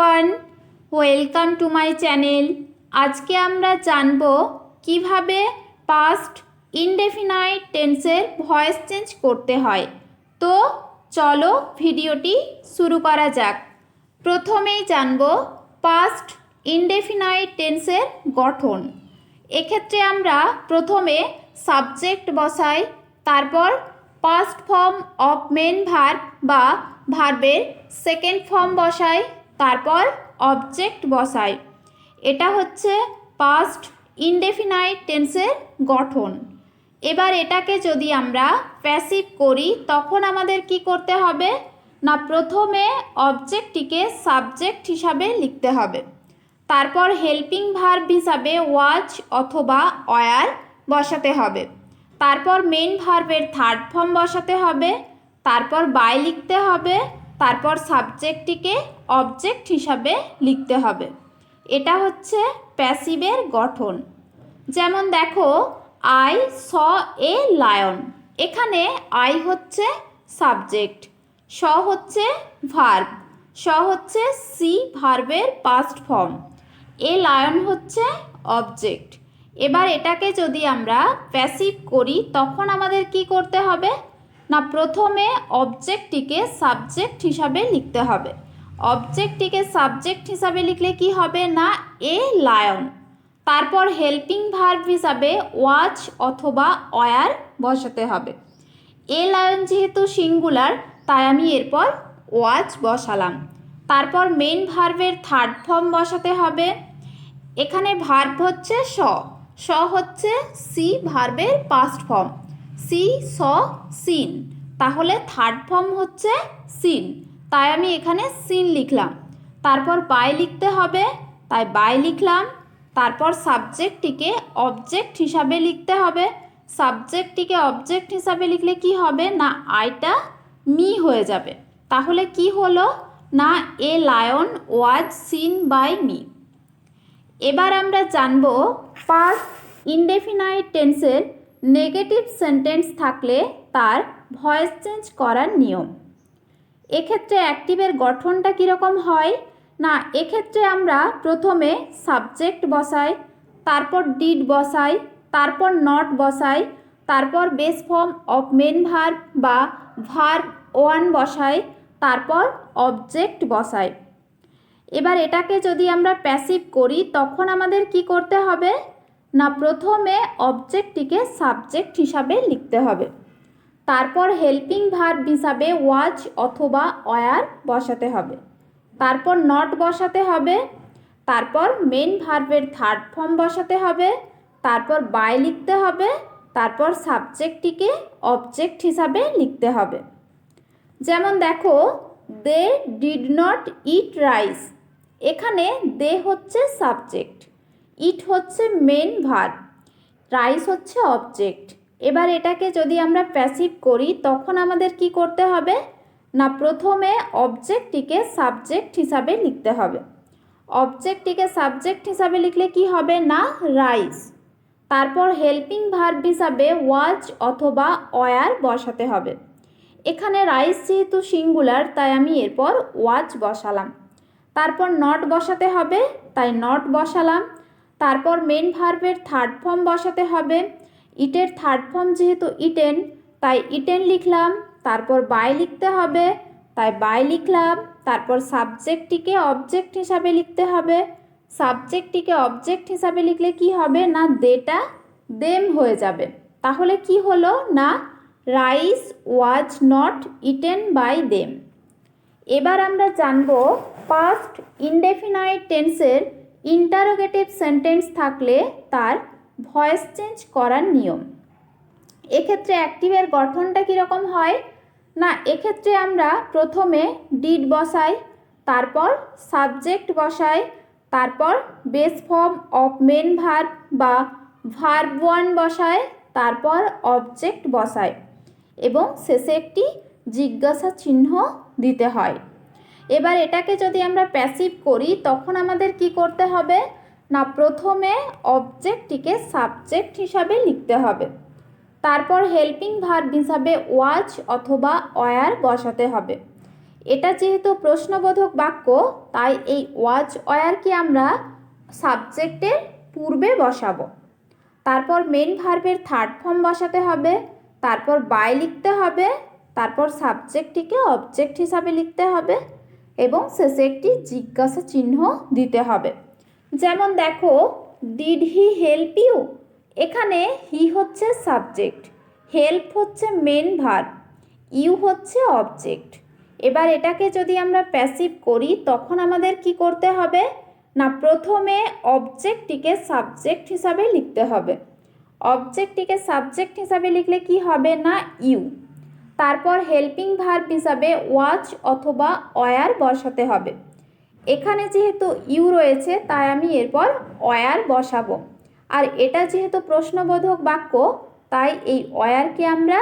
Everyone, welcome to my channel. আজকে আমরা জানব কিভাবে পাস্ট ইনডেফিনাইট টেন্সের ভয়েস চেঞ্জ করতে হয়। তো চলো ভিডিওটি শুরু করা যাক। প্রথমেই জানব পাস্ট ইনডেফিনাইট টেন্সের গঠন। এক্ষেত্রে আমরা প্রথমে সাবজেক্ট বসাই, তারপর past form of main verb বা ভার্বের সেকেন্ড ফর্ম বসাই, তারপর অবজেক্ট বসাই। এটা হচ্ছে পাস্ট ইনডেফিনাইট টেন্সের গঠন। এবার এটাকে যদি আমরা প্যাসিভ করি তখন আমাদের কি করতে হবে না, প্রথমে অবজেক্টটিকে সাবজেক্ট হিসাবে লিখতে হবে, তারপর হেল্পিং ভার্ব হিসাবে ওয়াচ অথবা ওয়্যার বসাতে হবে, তারপর মেন ভার্বের থার্ড ফর্ম বসাতে হবে, তারপর বাই লিখতে হবে, তারপর সাবজেক্টটিকে অবজেক্ট হিসাবে লিখতে হবে। এটা হচ্ছে প্যাসিভের গঠন। যেমন দেখো, আই স এ লায়ন। এখানে আই হচ্ছে সাবজেক্ট, স হচ্ছে ভার্ব, স হচ্ছে সি ভার্বের পাস্ট ফর্ম, এ লায়ন হচ্ছে অবজেক্ট। এবার এটাকে যদি আমরা প্যাসিভ করি তখন আমাদের কি করতে হবে না, প্রথমে অবজেক্টটিকে সাবজেক্ট হিসাবে লিখতে হবে। অবজেক্টটিকে সাবজেক্ট হিসাবে লিখলে কি হবে না, এ লায়ন, তারপর হেল্পিং ভার্ব হিসাবে ওয়াচ অথবা ওয়্যার বসাতে হবে। এ লায়ন যেহেতু সিঙ্গুলার তাই আমি এরপর ওয়াচ বসালাম, তারপর মেন ভার্বের থার্ড ফর্ম বসাতে হবে। এখানে ভার্ব হচ্ছে স, স হচ্ছে সি ভার্বের পাস্ট ফর্ম, সি স সিন, তাহলে থার্ড ফর্ম হচ্ছে সিন, তাই আমি এখানে সিন লিখলাম। তারপর বাই লিখতে হবে, তাই বাই লিখলাম। তারপর সাবজেক্টটিকে অবজেক্ট হিসাবে লিখতে হবে। সাবজেক্টটিকে অবজেক্ট হিসাবে লিখলে কি হবে না, আইটা মি হয়ে যাবে। তাহলে কি হলো না, a lion was seen by me. এবার আমরা জানব পাস্ট ইনডেফিনাইট টেন্সের নেগেটিভ সেন্টেন্স থাকলে তার ভয়েস চেঞ্জ করার নিয়ম। এক্ষেত্রে অ্যাক্টিভের গঠনটা কীরকম হয় না, এক্ষেত্রে আমরা প্রথমে সাবজেক্ট বসাই, তারপর ডিড বসাই, তারপর নট বসাই, তারপর base form of main verb বা ভার্ব ওয়ান বসাই, তারপর অবজেক্ট বসাই। এবার এটাকে যদি আমরা প্যাসিভ করি তখন আমাদের কি করতে হবে না, প্রথমে অবজেক্টটিকে সাবজেক্ট হিসাবে লিখতে হবে, তারপর হেল্পিং ভার্ব হিসাবে ওয়াচ অথবা ওয়্যার বসাতে হবে, তারপর নট বসাতে হবে, তারপর মেন ভার্বের থার্ড ফর্ম বসাতে হবে, তারপর বাই লিখতে হবে, তারপর সাবজেক্টটিকে অবজেক্ট হিসাবে লিখতে হবে। যেমন দেখো, they did not eat rice. এখানে দে হচ্ছে সাবজেক্ট, ইট হচ্ছে মেন ভার্ব, রাইস হচ্ছে অবজেক্ট। এবার এটাকে যদি আমরা প্যাসিভ করি তখন আমাদের কি করতে হবে না, প্রথমে অবজেক্টটিকে সাবজেক্ট হিসাবে লিখতে হবে। অবজেক্টটিকে সাবজেক্ট হিসাবে লিখলে কি হবে না, রাইস, তারপর হেল্পিং ভার্ব হিসাবে ওয়াচ অথবা ওয়্যার বসাতে হবে। এখানে রাইস যেহেতু সিঙ্গুলার তাই আমি এরপর ওয়াচ বসালাম, তারপর নট বসাতে হবে তাই নট বসালাম, তারপর মেন ভার্বের থার্ড ফর্ম বসাতে হবে। ইটের থার্ড ফর্ম যেহেতু ইটেন তাই ইটেন লিখলাম, তারপর বাই লিখতে হবে তাই বাই লিখলাম, তারপর সাবজেক্টটিকে অবজেক্ট হিসাবে লিখতে হবে। সাবজেক্টটিকে অবজেক্ট হিসাবে লিখলে কি হবে না, দেটা দেম হয়ে যাবে। তাহলে কি হলো না, rice was not eaten by them. এবার আমরা জানব পাস্ট ইনডেফিনাইট টেন্সের ইন্টারোগেটিভ সেন্টেন্স থাকলে তার ভয়েস চেঞ্জ করার নিয়ম। এক্ষেত্রে অ্যাক্টিভের গঠনটা কীরকম হয় না, এক্ষেত্রে আমরা প্রথমে ডিড বসাই, তারপর সাবজেক্ট বসাই, তারপর base form of main verb বা ভার্ব ওয়ান বসাই, তারপর অবজেক্ট বসাই এবং শেষে একটি জিজ্ঞাসা চিহ্ন দিতে হয়। এবার এটাকে যদি আমরা প্যাসিভ করি তখন আমাদের কি করতে হবে না, প্রথমে অবজেক্টটিকে সাবজেক্ট হিসাবে লিখতে হবে, তারপর হেল্পিং ভার্ব হিসাবে ওয়াচ অথবা ওয়্যার বসাতে হবে। এটা যেহেতু প্রশ্নবোধক বাক্য, তাই এই ওয়াজ ওয়্যারকে আমরা সাবজেক্টের পূর্বে বসাবো। তারপর মেন ভার্বের থার্ড ফর্ম বসাতে হবে, তারপর বাই লিখতে হবে, তারপর সাবজেক্টটিকে অবজেক্ট হিসাবে লিখতে হবে এবং শেষে একটি জিজ্ঞাসা চিহ্ন দিতে হবে। যেমন দেখো, ডিড হি হেল্প ইউ, এখানে হি হচ্ছে সাবজেক্ট, হেল্প হচ্ছে মেন ভার্ব, ইউ হচ্ছে অবজেক্ট। এবার এটাকে যদি আমরা প্যাসিভ করি তখন আমাদের কি করতে হবে না, প্রথমে অবজেক্টটিকে সাবজেক্ট হিসাবে লিখতে হবে। অবজেক্টটিকে সাবজেক্ট হিসাবে লিখলে কি হবে না, ইউ। তারপর হেল্পিং ভার্ব হিসাবে ওয়াচ অথবা ওয়্যার বসাতে হবে। এখানে যেহেতু ইউ রয়েছে তাই আমি এরপর ওয়্যার বসাবো। আর এটা যেহেতু প্রশ্নবোধক বাক্য, তাই এই ওয়্যারকে আমরা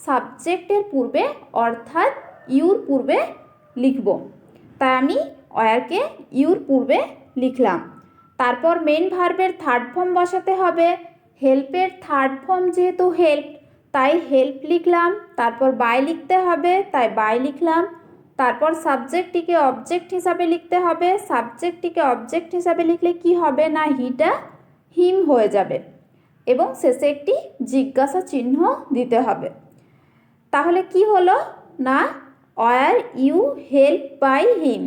সাবজেক্টের পূর্বে অর্থাৎ ইউর পূর্বে লিখব। তাই আমি ওয়্যারকে ইউর পূর্বে লিখলাম। তারপর মেন ভার্বের থার্ড ফর্ম বসাতে হবে। হেল্পের থার্ড ফর্ম যেহেতু হেল্প, তাই হেল্প লিখলাম। তারপর বাই লিখতে হবে, তাই বাই লিখলাম। তারপর সাবজেক্টটিকে অবজেক্ট হিসাবে লিখতে হবে। সাবজেক্টটিকে অবজেক্ট হিসাবে লিখলে কি হবে না, হিটা হিম হয়ে যাবে এবং শেষে একটি জিজ্ঞাসা চিহ্ন দিতে হবে। তাহলে কি হলো না, were you help by him.